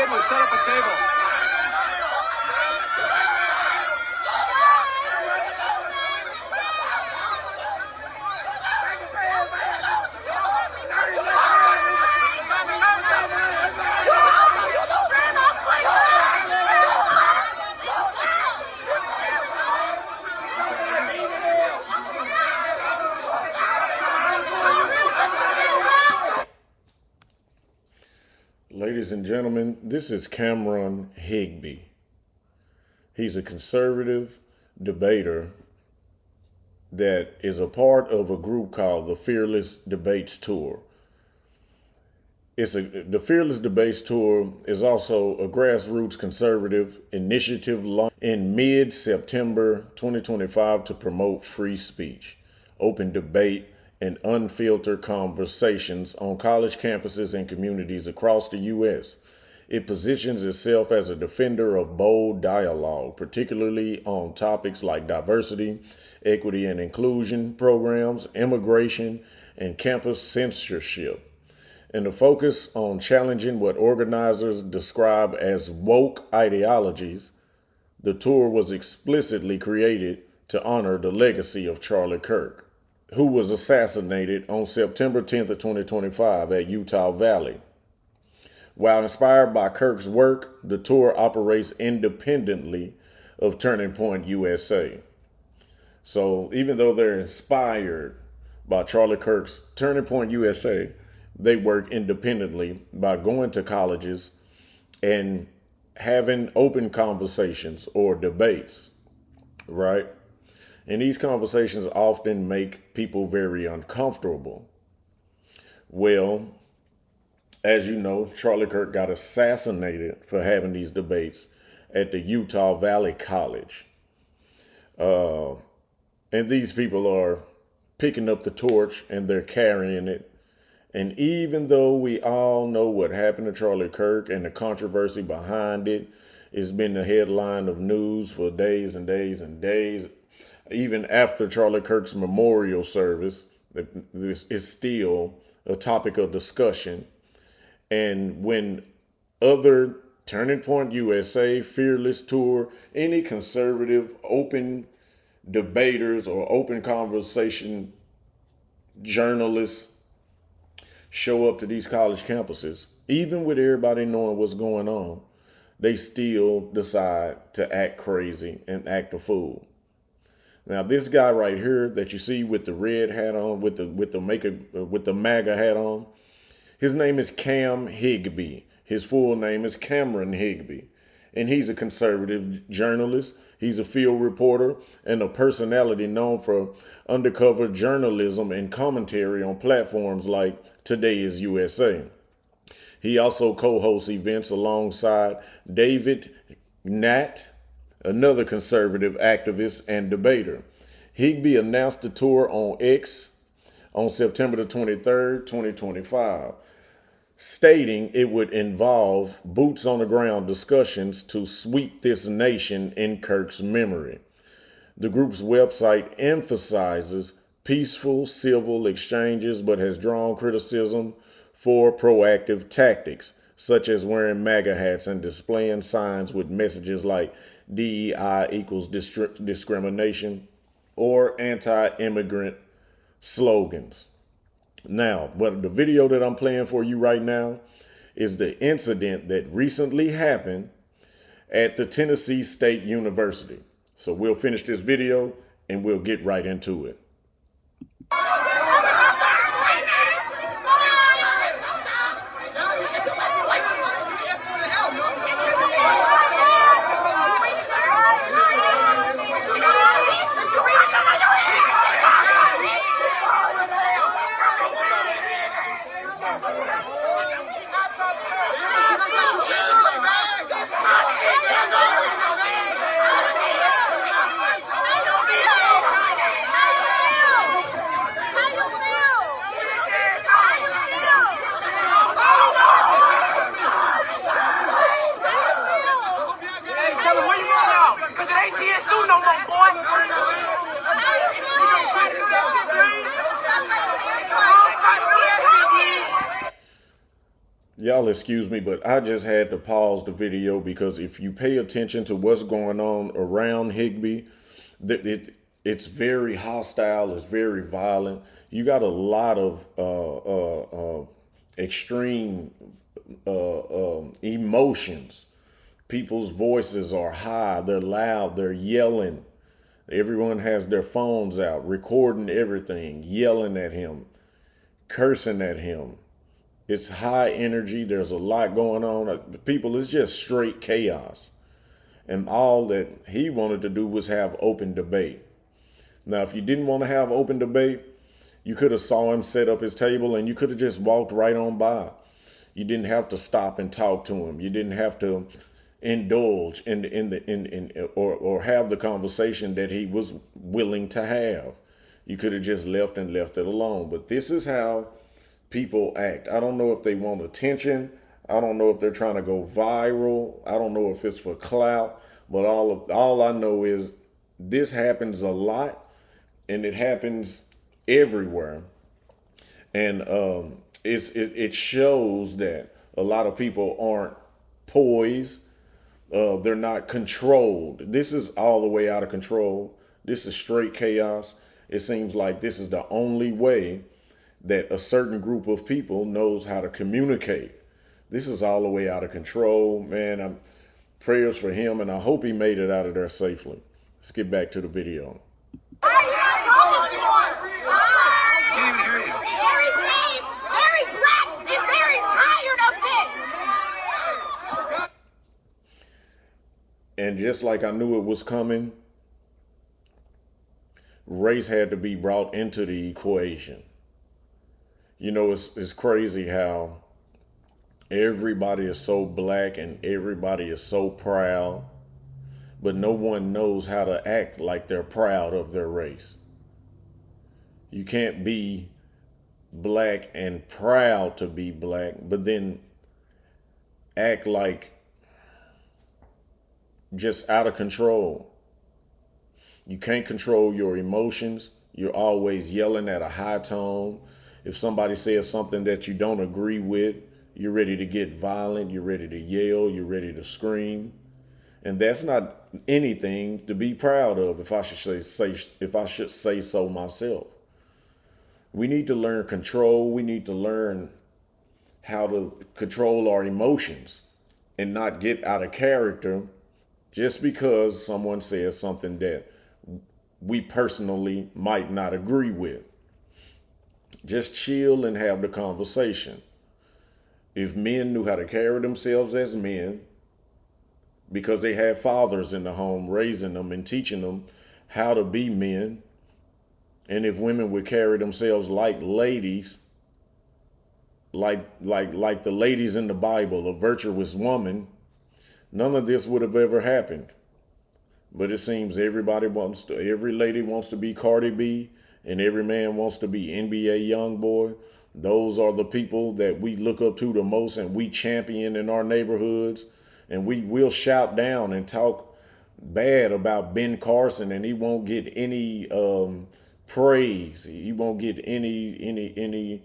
table. Set up a table. Ladies and gentlemen, this is Cameron Higby. He's a conservative debater that is a part of a group called the Fearless Debates Tour. The Fearless Debates Tour is also a grassroots conservative initiative launched in mid-September 2025 to promote free speech, open debate, and unfiltered conversations on college campuses and communities across the U.S. It positions itself as a defender of bold dialogue, particularly on topics like diversity, equity and inclusion programs, immigration, and campus censorship. And the focus on challenging what organizers describe as woke ideologies, the tour was explicitly created to honor the legacy of Charlie Kirk, who was assassinated on September 10th of 2025 at Utah Valley. While inspired by Kirk's work, the tour operates independently of Turning Point USA. So even though they're inspired by Charlie Kirk's Turning Point USA, they work independently by going to colleges and having open conversations or debates, right? And these conversations often make people very uncomfortable. Well, as you know, Charlie Kirk got assassinated for having these debates at the Utah Valley College. And these people are picking up the torch and they're carrying it. And even though we all know what happened to Charlie Kirk and the controversy behind it, it's been the headline of news for days and days and days. Even after Charlie Kirk's memorial service, this is still a topic of discussion. And when other Turning Point USA, Fearless Tour, any conservative open debaters or open conversation journalists show up to these college campuses, even with everybody knowing what's going on, they still decide to act crazy and act a fool. Now, this guy right here that you see with the red hat on, with the MAGA hat on, his name is Cam Higby. His full name is Cameron Higby, and he's a conservative journalist. He's a field reporter and a personality known for undercover journalism and commentary on platforms like Today is USA. He also co-hosts events alongside David Nat, another conservative activist and debater. Higby announced the tour on X on September the 23rd, 2025, stating it would involve boots on the ground discussions to sweep this nation in Kirk's memory. The group's website emphasizes peaceful civil exchanges, but has drawn criticism for proactive tactics, such as wearing MAGA hats and displaying signs with messages like DEI equals discrimination or anti-immigrant slogans. Now, but the video that I'm playing for you right now is the incident that recently happened at the Tennessee State University. So we'll finish this video and we'll get right into it. Y'all excuse me, but I just had to pause the video because if you pay attention to what's going on around Higby, it's very hostile, it's very violent. You got a lot of extreme emotions. People's voices are high, they're loud, they're yelling. Everyone has their phones out, recording everything, yelling at him, cursing at him. It's high energy. There's a lot going on. People, it's just straight chaos. And all that he wanted to do was have open debate. Now, if you didn't want to have open debate, you could have saw him set up his table and you could have just walked right on by. You didn't have to stop and talk to him. You didn't have to indulge or have the conversation that he was willing to have. You could have just left it alone. But this is how people act. I don't know if they want attention. I don't know if they're trying to go viral. I don't know if it's for clout. But all I know is this happens a lot, and it happens everywhere. And it shows that a lot of people aren't poised. They're not controlled. This is all the way out of control. This is straight chaos. It seems like this is the only way that a certain group of people knows how to communicate. This is all the way out of control, man. Prayers for him, and I hope he made it out of there safely. Let's get back to the video. And just like I knew it was coming, race had to be brought into the equation. You know, it's crazy how everybody is so black and everybody is so proud, but no one knows how to act like they're proud of their race. You can't be black and proud to be black, but then act like just out of control. You can't control your emotions. You're always yelling at a high tone. If somebody says something that you don't agree with, you're ready to get violent. You're ready to yell. You're ready to scream. And that's not anything to be proud of, if I should say so myself. We need to learn control. We need to learn how to control our emotions and not get out of character just because someone says something that we personally might not agree with. Just chill and have the conversation. If men knew how to carry themselves as men, because they had fathers in the home raising them and teaching them how to be men, and if women would carry themselves like ladies, like the ladies in the Bible, a virtuous woman, none of this would have ever happened. But it seems every lady wants to be Cardi B, and every man wants to be NBA Youngboy. Those are the people that we look up to the most and we champion in our neighborhoods. And we will shout down and talk bad about Ben Carson, and he won't get any praise. He won't get any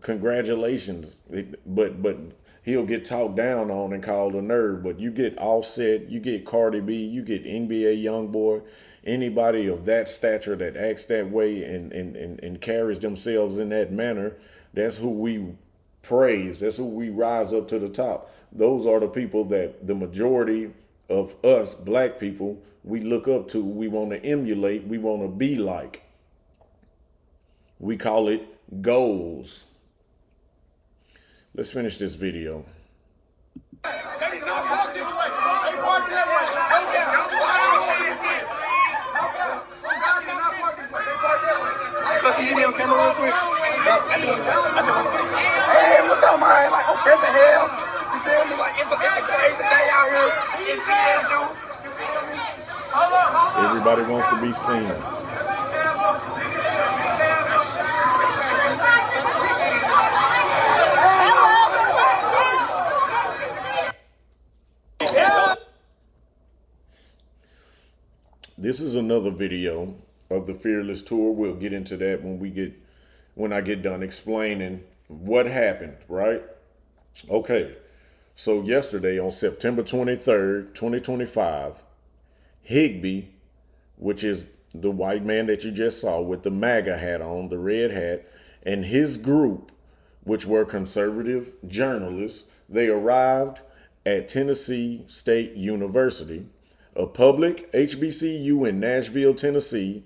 congratulations. But he'll get talked down on and called a nerd. But you get Offset, you get Cardi B, you get NBA Youngboy, anybody of that stature that acts that way and carries themselves in that manner, that's who we praise. That's who we rise up to the top. Those are the people that the majority of us black people, we look up to, we want to emulate, we want to be like. We call it goals. Let's finish this video. On camera real quick. Hey, what's up, man? Like, oh, this is hell. You feel me? Like, it's a crazy day out here. Everybody wants to be seen. This is another video of the Fearless Tour. We'll get into that when I get done explaining what happened, right? Okay, so yesterday on September 23rd, 2025, Higby, which is the white man that you just saw with the MAGA hat on, the red hat, and his group, which were conservative journalists, they arrived at Tennessee State University, a public HBCU in Nashville, Tennessee,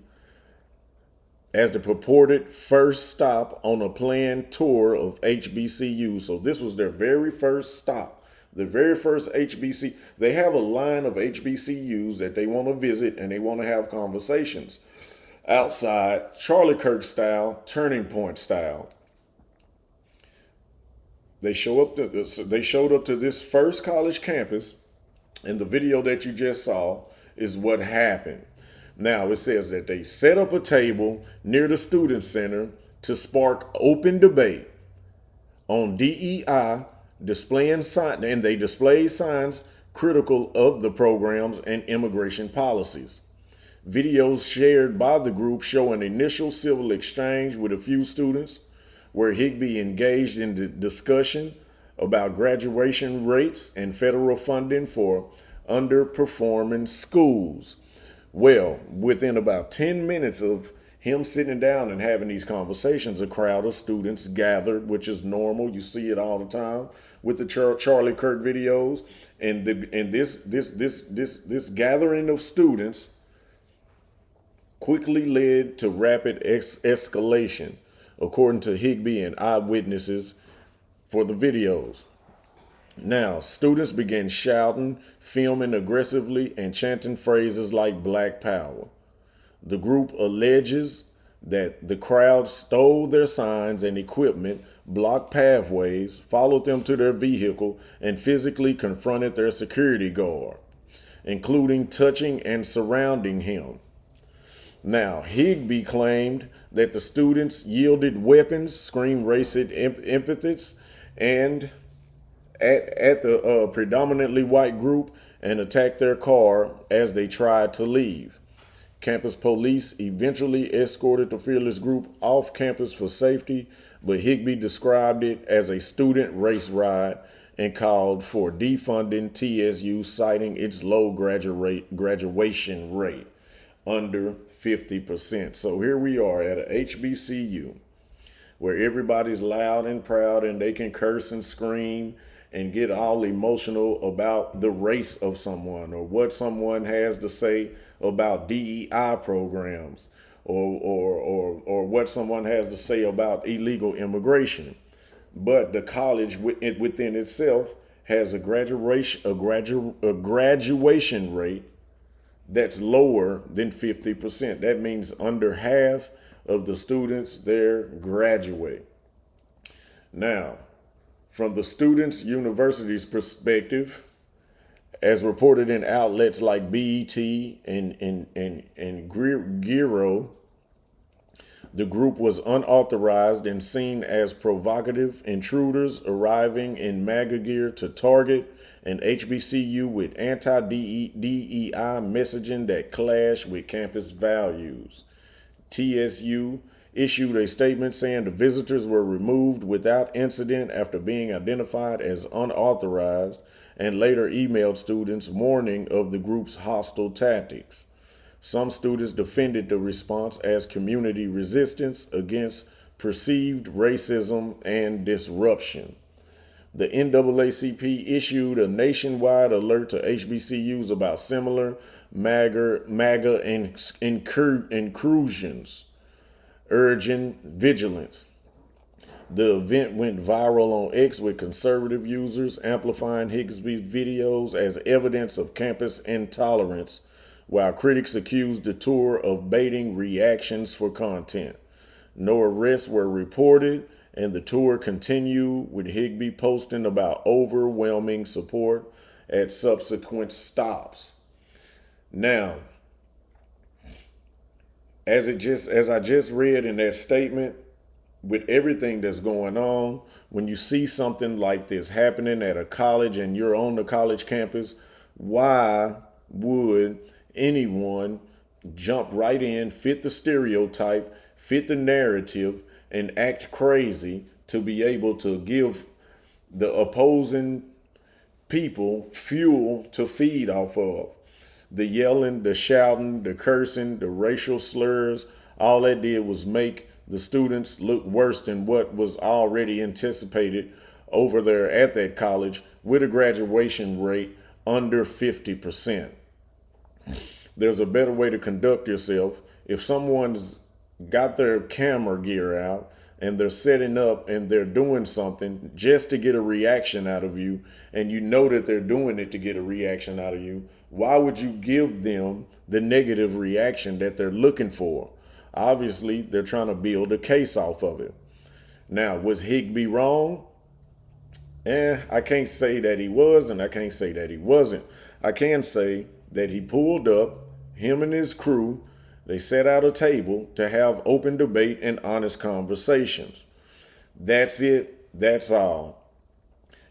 as the purported first stop on a planned tour of HBCU. So this was their very first stop, the very first HBC. They have a line of HBCUs that they want to visit and they want to have conversations outside, Charlie Kirk style, Turning Point style. They showed up to this first college campus, and the video that you just saw is what happened. Now, it says that they set up a table near the student center to spark open debate on DEI, displaying sign, and they displayed signs critical of the programs and immigration policies. Videos shared by the group show an initial civil exchange with a few students where Higby engaged in the discussion about graduation rates and federal funding for underperforming schools. Well, within about 10 minutes of him sitting down and having these conversations, a crowd of students gathered, which is normal. You see it all the time with the Charlie Kirk videos, and this gathering of students quickly led to rapid escalation, according to Higby and eyewitnesses for the videos. Now, students began shouting, filming aggressively, and chanting phrases like Black Power. The group alleges that the crowd stole their signs and equipment, blocked pathways, followed them to their vehicle, and physically confronted their security guard, including touching and surrounding him. Now, Higby claimed that the students yielded weapons, screamed racist epithets, and at the predominantly white group and attacked their car as they tried to leave. Campus police eventually escorted the fearless group off campus for safety, but Higby described it as a student race riot and called for defunding TSU, citing its low graduation rate, under 50%. So here we are at a HBCU where everybody's loud and proud and they can curse and scream and get all emotional about the race of someone or what someone has to say about DEI programs or what someone has to say about illegal immigration. But the college within itself has a graduation rate that's lower than 50%. That means under half of the students there graduate. Now, from the students' university's perspective, as reported in outlets like BET and Giro, the group was unauthorized and seen as provocative intruders arriving in MAGA gear to target an HBCU with anti-DEI messaging that clashed with campus values. TSU issued a statement saying the visitors were removed without incident after being identified as unauthorized, and later emailed students warning of the group's hostile tactics. Some students defended the response as community resistance against perceived racism and disruption. The NAACP issued a nationwide alert to HBCUs about similar MAGA incursions, urging vigilance. The event went viral on X with conservative users amplifying Higby's videos as evidence of campus intolerance, while critics accused the tour of baiting reactions for content. No arrests were reported, and the tour continued with Higby posting about overwhelming support at subsequent stops. Now, as I just read in that statement, with everything that's going on, when you see something like this happening at a college and you're on the college campus, why would anyone jump right in, fit the stereotype, fit the narrative, and act crazy to be able to give the opposing people fuel to feed off of. The yelling, the shouting, the cursing, the racial slurs, all that did was make the students look worse than what was already anticipated over there at that college with a graduation rate under 50%. There's a better way to conduct yourself. If someone's got their camera gear out and they're setting up and they're doing something just to get a reaction out of you, and you know that they're doing it to get a reaction out of you, why would you give them the negative reaction that they're looking for? Obviously, they're trying to build a case off of it. Now, was Higby wrong? I can't say that he was, and I can't say that he wasn't. I can say that he pulled up, him and his crew, they set out a table to have open debate and honest conversations. That's it. That's all.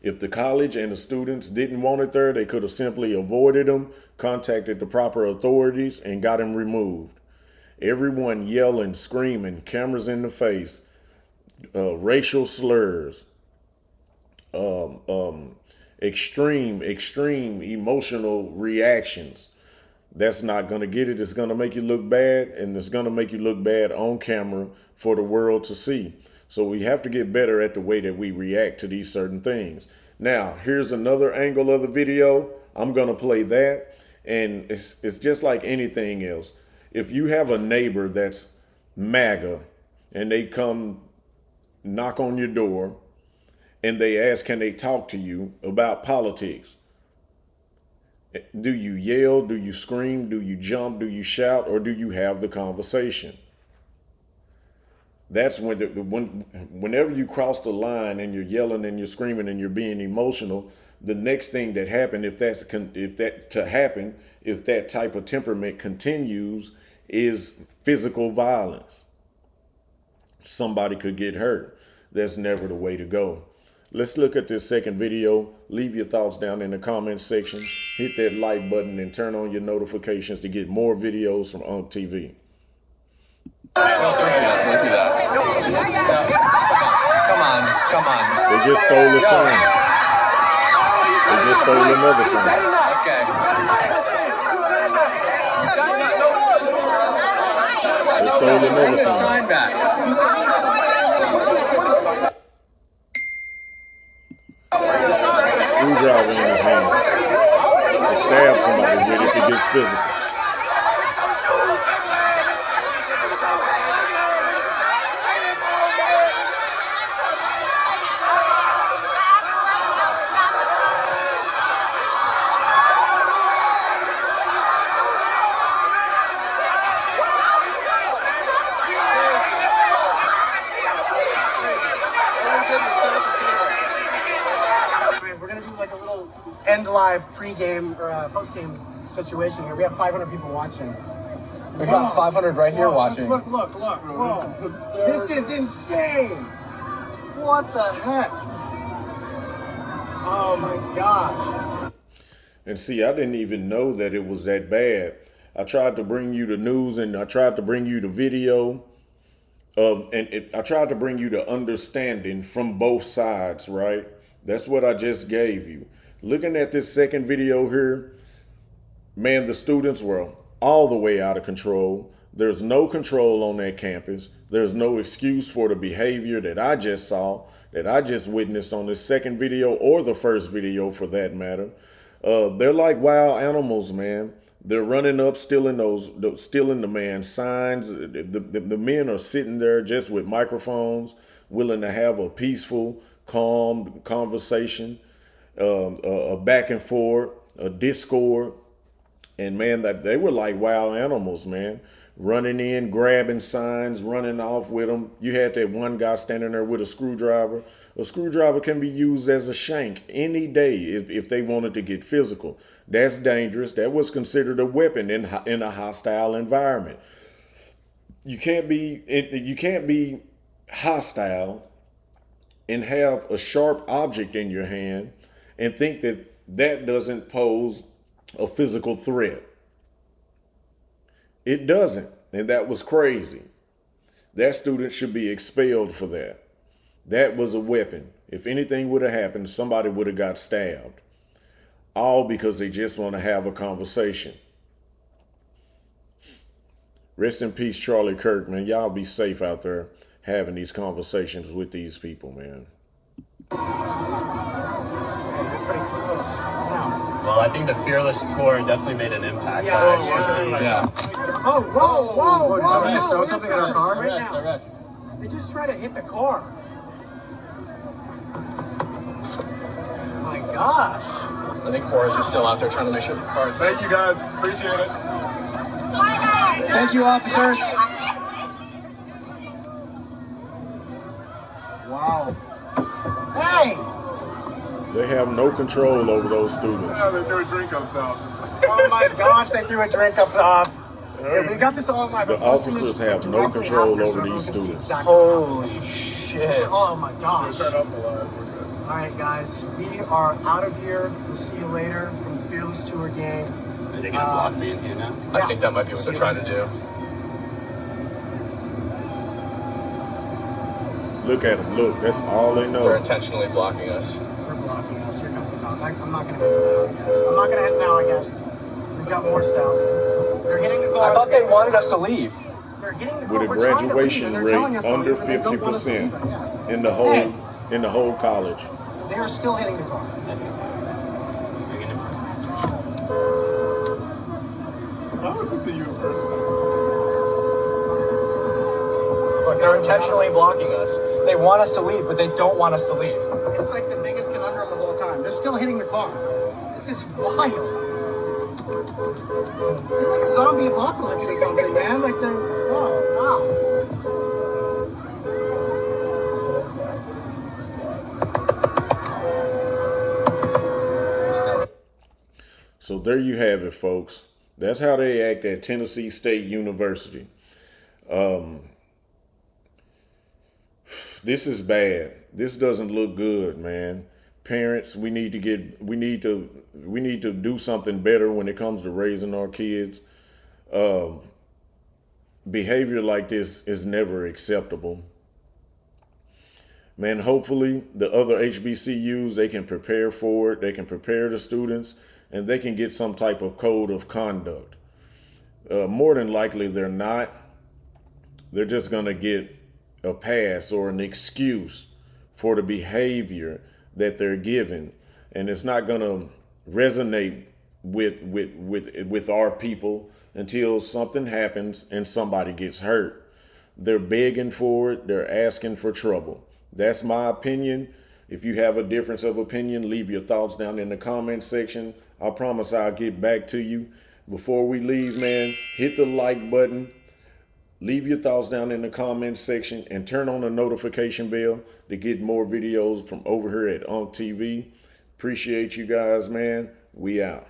If the college and the students didn't want it there, they could have simply avoided him, contacted the proper authorities, and got him removed. Everyone yelling, screaming, cameras in the face, racial slurs, extreme emotional reactions. That's not going to get it. It's going to make you look bad, and it's going to make you look bad on camera for the world to see. So we have to get better at the way that we react to these certain things. Now, here's another angle of the video. I'm going to play that, and it's just like anything else. If you have a neighbor that's MAGA and they come knock on your door and they ask, can they talk to you about politics? Do you yell? Do you scream? Do you jump? Do you shout? Or do you have the conversation? That's whenever you cross the line and you're yelling and you're screaming and you're being emotional, the next thing that happened, if that type of temperament continues, is physical violence. Somebody could get hurt. That's never the way to go. Let's look at this second video. Leave your thoughts down in the comments section. Hit that like button and turn on your notifications to get more videos from UNC TV. Don't do that. Come on. They just stole the song. They just stole another song. Okay. They stole another song. Sign back. Screwdriver in his hand to stab somebody with if it gets physical. End live pre-game or post-game situation here. We have 500 people watching. We got 500 right here watching. Look. Whoa. This is insane. What the heck? Oh my gosh. And see, I didn't even know that it was that bad. I tried to bring you the news and I tried to bring you the video I tried to bring you the understanding from both sides, right? That's what I just gave you. Looking at this second video here, man, the students were all the way out of control. There's no control on that campus. There's no excuse for the behavior that I just saw, that I just witnessed on this second video or the first video for that matter. They're like wild animals, man. They're running up, stealing the man's signs. The men are sitting there just with microphones, willing to have a peaceful, calm conversation. A back and forth, a discord, and man, that they were like wild animals, man, running in, grabbing signs, running off with them. You had that one guy standing there with a screwdriver. A screwdriver can be used as a shank any day if they wanted to get physical. That's dangerous. That was considered a weapon in a hostile environment. You can't be hostile and have a sharp object in your hand and think that doesn't pose a physical threat. It doesn't, and that was crazy. That student should be expelled for that. That was a weapon. If anything would have happened, somebody would have got stabbed. All because they just want to have a conversation. Rest in peace, Charlie Kirk, man. Y'all be safe out there having these conversations with these people, man. Well, I think the Fearless tour definitely made an impact. Yeah. Oh, whoa. Did somebody just throw something in our car? Arrest. They just tried to hit the car. My gosh. I think Horace is still out there trying to make sure the car is safe. Thank you guys. Appreciate it. Thank you, officers. Wow. Hey! They have no control over those students. Yeah, they threw a drink up top. Oh my gosh, they threw a drink up top. Yeah, we got this all in my The officers have no control over these students. Holy shit. Oh my gosh. Turn up the light. All right, guys, we are out of here. We'll see you later from the Fearless Tour gang. Are they gonna block me in here now? Yeah. I think that might be what they're trying to do. Look at them. Look, that's all they They're know. intentionally blocking us. They're blocking us. Here comes the cop. I'm not gonna hit it now, I guess. I'm not gonna hit it now, I guess. We've got more stuff. They're hitting the car. I thought they wanted us to leave. They're hitting the car. With a We're trying to leave, graduation and they're rate telling us to under leave, but they don't want us to 50% leave, I guess. in the whole college. They are still hitting the car. How was this a you in person? Look, they're intentionally blocking us. They want us to leave, but they don't want us to leave. It's like the biggest conundrum of all time. They're still hitting the car. This is wild. It's like a zombie apocalypse or something, man. Like the wow. So there you have it, folks. That's how they act at Tennessee State University. This is bad. This doesn't look good, man. Parents, we need to do something better when it comes to raising our kids. Behavior like this is never acceptable. Man, hopefully the other HBCUs, they can prepare for it. They can prepare the students, and they can get some type of code of conduct. More than likely, they're not. They're just going to get a pass or an excuse for the behavior that they're given. And it's not going to resonate with our people until something happens and somebody gets hurt. They're begging for it. They're asking for trouble. That's my opinion. If you have a difference of opinion, leave your thoughts down in the comment section. I promise I'll get back to you. Before we leave, man, hit the like button. Leave your thoughts down in the comment section and turn on the notification bell to get more videos from over here at UNC TV. Appreciate you guys, man. We out.